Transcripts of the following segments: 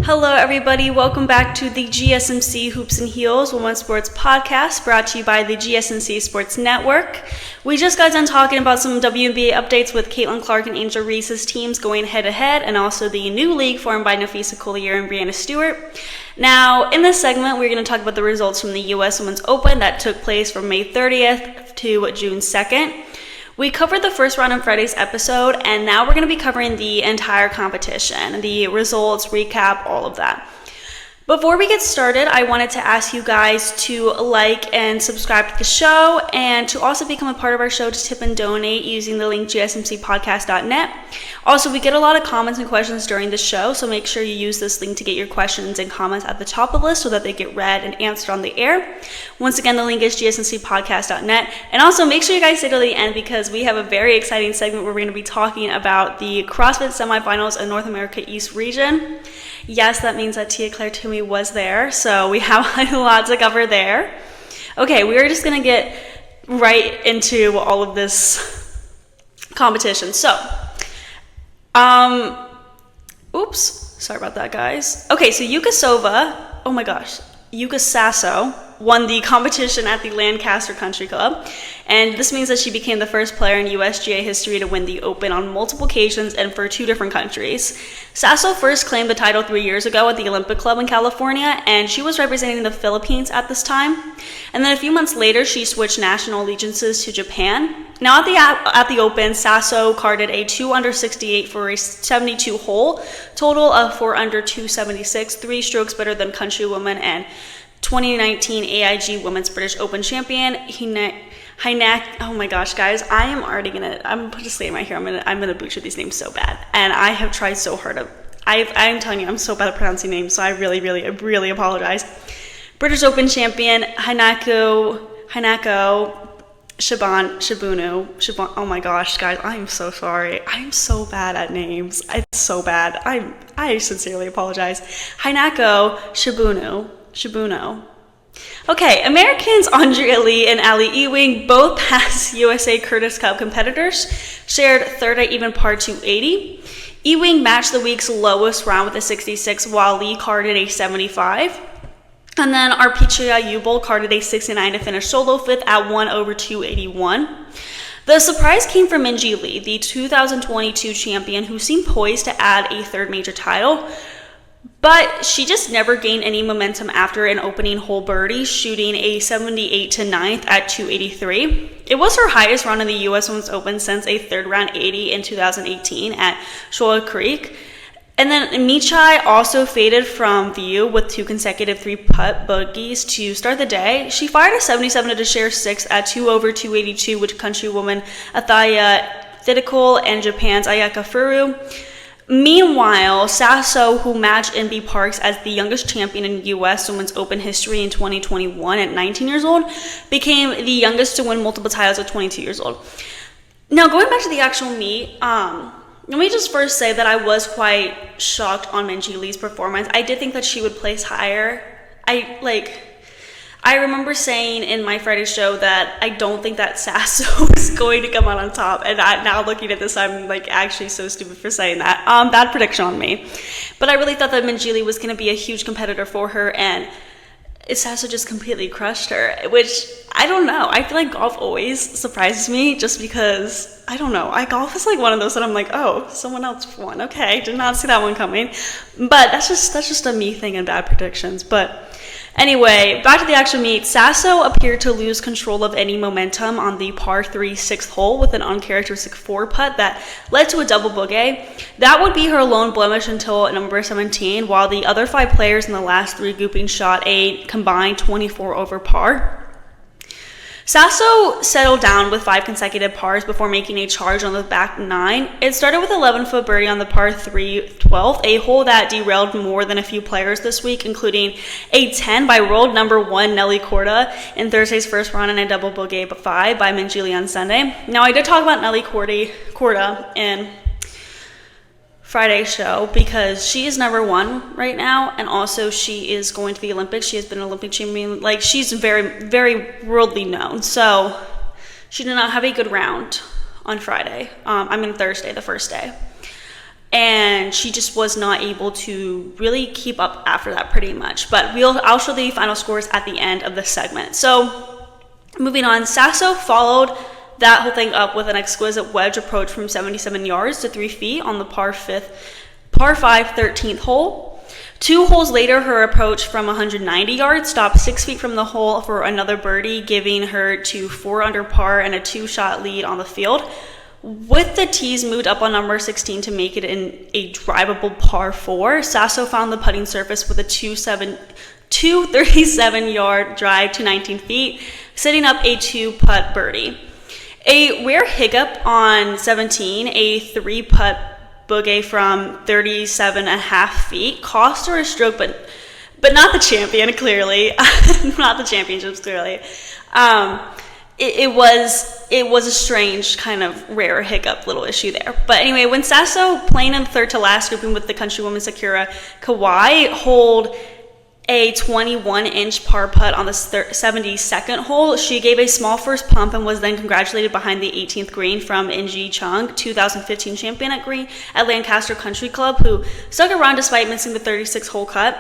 Hello everybody, welcome back to the GSMC Hoops and Heels Women's Sports Podcast, brought to you by the GSMC Sports Network. We just got done talking about some WNBA updates with Caitlin Clark and Angel Reese's teams going head-to-head, and also the new league formed by Nafisa Collier and Brianna Stewart. Now, in this segment, we're going to talk about the results from the U.S. Women's Open that took place from May 30th to June 2nd. We covered the first round in Friday's episode, and now we're going to be covering the entire competition, the results, recap, all of that. Before we get started, I wanted to ask you guys to like and subscribe to the show, and to also become a part of our show to tip and donate using the link gsmcpodcast.net. Also, we get a lot of comments and questions during the show, so make sure you use this link to get your questions and comments at the top of the list so that they get read and answered on the air. Once again, the link is gsmcpodcast.net. And also, make sure you guys stay till the end because we have a very exciting segment where we're going to be talking about the CrossFit semifinals in North America East region. Yes, that means that Tia Claire Toomey was there, so we have a lot to cover there. Okay, we're just going to get right into all of this competition. So, oops, sorry about that, guys. Okay, so Yuko Saso won the competition at the Lancaster Country Club, and this means that she became the first player in USGA history to win the Open on multiple occasions and for two different countries. Saso first claimed the title 3 years ago at the Olympic Club in California, and she was representing the Philippines at this time. And then a few months later, she switched national allegiances to Japan. Now at the Open, Saso carded a 2 under 68 for a 72 hole, total of 4 under 276, 3 strokes better than countrywoman and 2019 AIG Women's British Open champion Hinak. Oh my gosh, guys, I'm just saying right here, I'm gonna butcher these names so bad, and I have tried so hard. I'm telling you, I'm so bad at pronouncing names, so I really apologize. British Open champion Hinako Shibunu. Oh my gosh, guys, I'm so sorry. I'm so bad at names. It's so bad. I sincerely apologize. Hinako Shibuno. Okay, Americans Andrea Lee and Ali Ewing, both past USA Curtis Cup competitors, shared third at even par 280. Ewing matched the week's lowest round with a 66, while Lee carded a 75. And then Arpichia Ubel carded a 69 to finish solo fifth at 1 over 281. The surprise came from Minjee Lee, the 2022 champion, who seemed poised to add a third major title. But she just never gained any momentum after an opening hole birdie, shooting a 78 to 9th at 283. It was her highest round in the U.S. Women's Open since a third round 80 in 2018 at Shoal Creek. And then Michai also faded from view with 2 consecutive 3-putt bogeys to start the day. She fired a 77 to share 6th at 2 over 282 with countrywoman Athaya Thidikul and Japan's Ayaka Furu. Meanwhile, Saso, who matched in B Parks as the youngest champion in U.S. Women's Open history in 2021 at 19 years old, became the youngest to win multiple titles at 22 years old. Now, going back to the actual meet, let me just first say that I was quite shocked on Minjee Lee's performance. I did think that she would place higher. I remember saying in my Friday show that I don't think that Saso is going to come out on top, and now looking at this, I'm actually so stupid for saying that. Bad prediction on me. But I really thought that Minjee Lee was going to be a huge competitor for her, and Saso just completely crushed her, which, I don't know. I feel like golf always surprises me just because, I don't know. Golf is one of those that I'm like, oh, someone else won. Okay, did not see that one coming. But that's just a me thing and bad predictions. But anyway, back to the actual meet. Saso appeared to lose control of any momentum on the par 3 6th hole with an uncharacteristic 4-putt that led to a double bogey. That would be her lone blemish until number 17, while the other 5 players in the last 3 groupings shot a combined 24 over par. Saso settled down with 5 consecutive pars before making a charge on the back 9. It started with 11-foot birdie on the par 3 12th, a hole that derailed more than a few players this week, including a 10 by world number 1 Nelly Korda in Thursday's first round and a double bogey 5 by Minjee Lee on Sunday. Now, I did talk about Nelly Korda in Friday's show because she is number 1 right now, and also she is going to the Olympics. She has been an Olympic champion. She's very, very worldly known. So she did not have a good round on Friday. Thursday, the first day. and she just was not able to really keep up after that pretty much. But I'll show the final scores at the end of this segment. So moving on, Saso followed that whole thing up with an exquisite wedge approach from 77 yards to 3 feet on the par 5 13th hole. 2 holes later, her approach from 190 yards stopped 6 feet from the hole for another birdie, giving her to 4 under par and a 2-shot lead on the field. With the tees moved up on number 16 to make it in a drivable par 4, Saso found the putting surface with a 237-yard drive to 19 feet, setting up a 2-putt birdie. A rare hiccup on 17, a 3-putt bogey from 37.5 feet, cost her a stroke, but not the champion, clearly. Not the championships, clearly. It was a strange kind of rare hiccup little issue there. But anyway, when Saso, playing in third to last, grouping with the countrywoman Sakura Kawai, holed a 21-inch par putt on the 72nd hole, she gave a small first pump and was then congratulated behind the 18th green from Inji Chung, 2015 champion at Lancaster Country Club, who stuck around despite missing the 36-hole cut.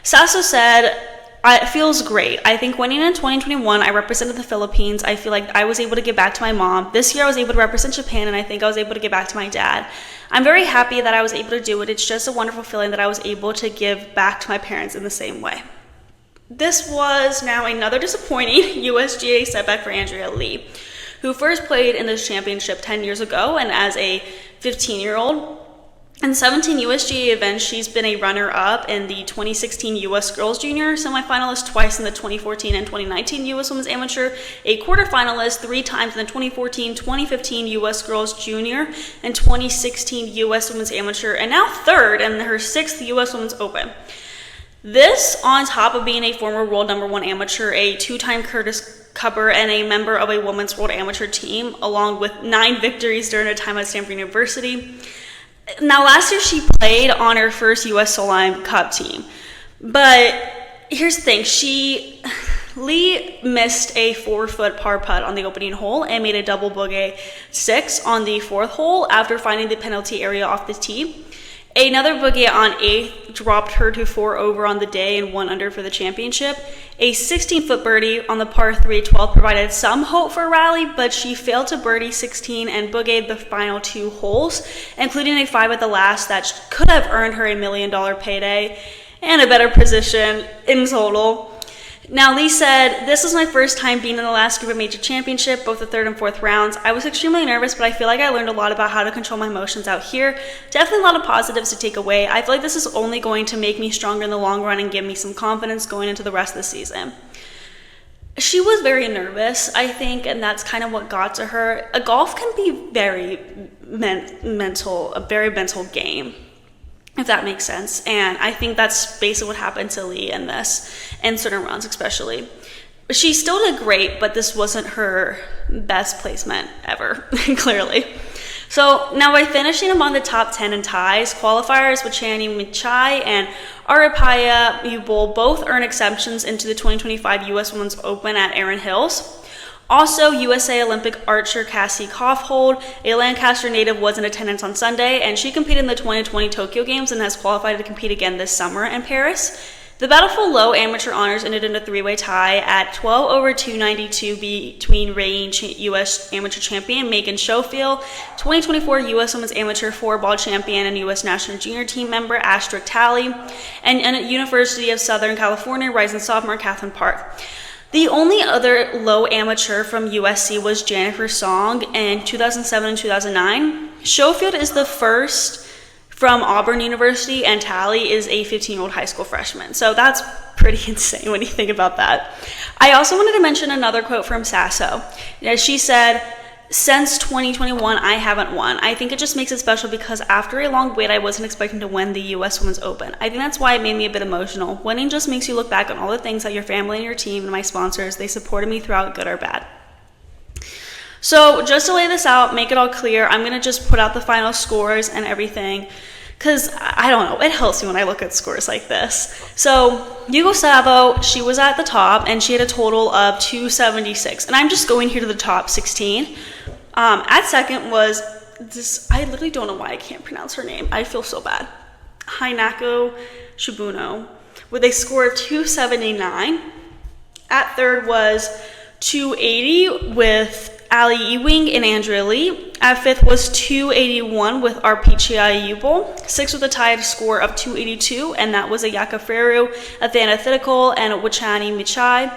Saso said, "It feels great. I think winning in 2021, I represented the Philippines. I feel like I was able to give back to my mom. This year I was able to represent Japan, and I think I was able to give back to my dad. I'm very happy that I was able to do it. It's just a wonderful feeling that I was able to give back to my parents in the same way." This was now another disappointing USGA setback for Andrea Lee, who first played in this championship 10 years ago, and as a 15-year-old. In 17 USGA events, she's been a runner-up in the 2016 U.S. Girls Junior semifinalist, twice in the 2014 and 2019 U.S. Women's Amateur, a quarterfinalist 3 times in the 2014, 2015 U.S. Girls Junior, and 2016 U.S. Women's Amateur, and now third in her 6th U.S. Women's Open. This, on top of being a former world #1 amateur, a 2-time Curtis Cupper, and a member of a women's world amateur team, along with 9 victories during her time at Stanford University. Now, last year she played on her first U.S. Solheim Cup team, but here's the thing. Lee missed a 4-foot par putt on the opening hole and made a double bogey 6 on the 4th hole after finding the penalty area off the tee. Another bogey on 8th dropped her to 4 over on the day and 1 under for the championship. A 16-foot birdie on the par 3 12th provided some hope for a rally, but she failed to birdie 16 and bogeyed the final 2 holes, including a 5 at the last that could have earned her a $1 million payday and a better position in total. Now, Lee said, "This is my first time being in the last group of major championship, both the 3rd and 4th rounds. I was extremely nervous, but I feel like I learned a lot about how to control my emotions out here. Definitely a lot of positives to take away. I feel like this is only going to make me stronger in the long run and give me some confidence going into the rest of the season." She was very nervous, I think, and that's kind of what got to her. Golf can be very mental, a very mental game, if that makes sense. And I think that's basically what happened to Lee in this, in certain rounds especially. She still did great, but this wasn't her best placement ever, clearly. So now, by finishing among the top 10 in ties, qualifiers with Chani Michai and Aripaya Ubol both earn exemptions into the 2025 U.S. Women's Open at Erin Hills. Also, USA Olympic archer Cassie Kaufhold, a Lancaster native, was in attendance on Sunday, and she competed in the 2020 Tokyo Games and has qualified to compete again this summer in Paris. The battle for low amateur honors ended in a 3-way tie at 12 over 292 between reigning U.S. amateur champion Megan Schofield, 2024 U.S. Women's Amateur 4-ball champion and U.S. National Junior Team member Astrid Talley, and University of Southern California rising sophomore Catherine Park. The only other low amateur from USC was Jennifer Song in 2007 and 2009. Schofield is the first from Auburn University, and Talley is a 15-year-old high school freshman. So that's pretty insane when you think about that. I also wanted to mention another quote from Saso. She said, "Since 2021, I haven't won. I think it just makes it special because after a long wait, I wasn't expecting to win the U.S. Women's Open. I think that's why it made me a bit emotional. Winning just makes you look back on all the things that your family and your team and my sponsors, they supported me throughout, good or bad." So just to lay this out, make it all clear, I'm going to just put out the final scores and everything, because I don't know, it helps me when I look at scores like this. So Yuko Savo, she was at the top, and she had a total of 276. And I'm just going here to the top 16. At second was I literally don't know why I can't pronounce her name. I feel so bad. Hinako Shibuno with a score of 279. At third was 280 with Ali Ewing and Andrea Lee. At fifth was 281 with Arpichai Yubel. Sixth with a tied score of 282, and that was Ayaka Ferru, Athena Thidikol, and Wachani Michai.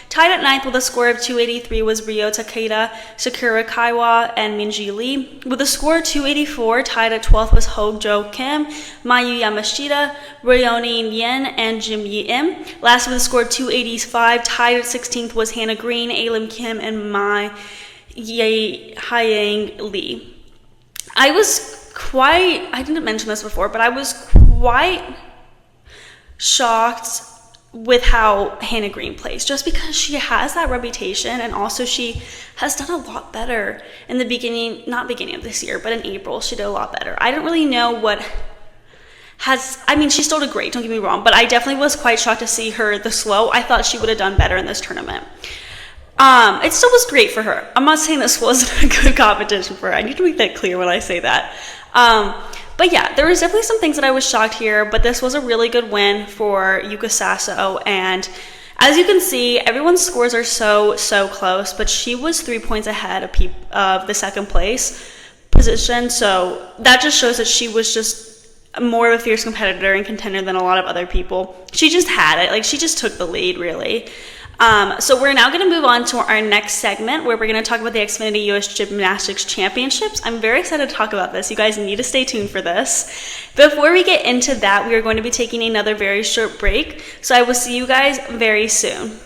Tied at ninth with a score of 283 was Ryo Takeda, Sakura Kaiwa, and Minji Lee. With a score of 284, tied at 12th was Hojo Kim, Mayu Yamashita, Ryoni Yen, and Jim Yi Im. Last with a score of 285, tied at 16th was Hannah Green, Alim Kim, and Mai Hyang Lee. I didn't mention this before, but I was quite shocked with how Hannah Green plays, just because she has that reputation, and also she has done a lot better in the not beginning of this year, but in April she did a lot better. I don't really know she still did great, don't get me wrong, but I definitely was quite shocked to see her the slow. I thought she would have done better in this tournament. It still was great for her. I'm not saying this wasn't a good competition for her. I need to make that clear when I say that. But yeah, there was definitely some things that I was shocked here, but this was a really good win for Yuko Saso. And as you can see, everyone's scores are so close, but she was 3 points ahead of the second place position. So that just shows that she was just more of a fierce competitor and contender than a lot of other people. She just had it. Like, she just took the lead, really. So we're now going to move on to our next segment, where we're going to talk about the Xfinity US Gymnastics Championships. I'm very excited to talk about this. You guys need to stay tuned for this. Before we get into that, we are going to be taking another very short break. So I will see you guys very soon.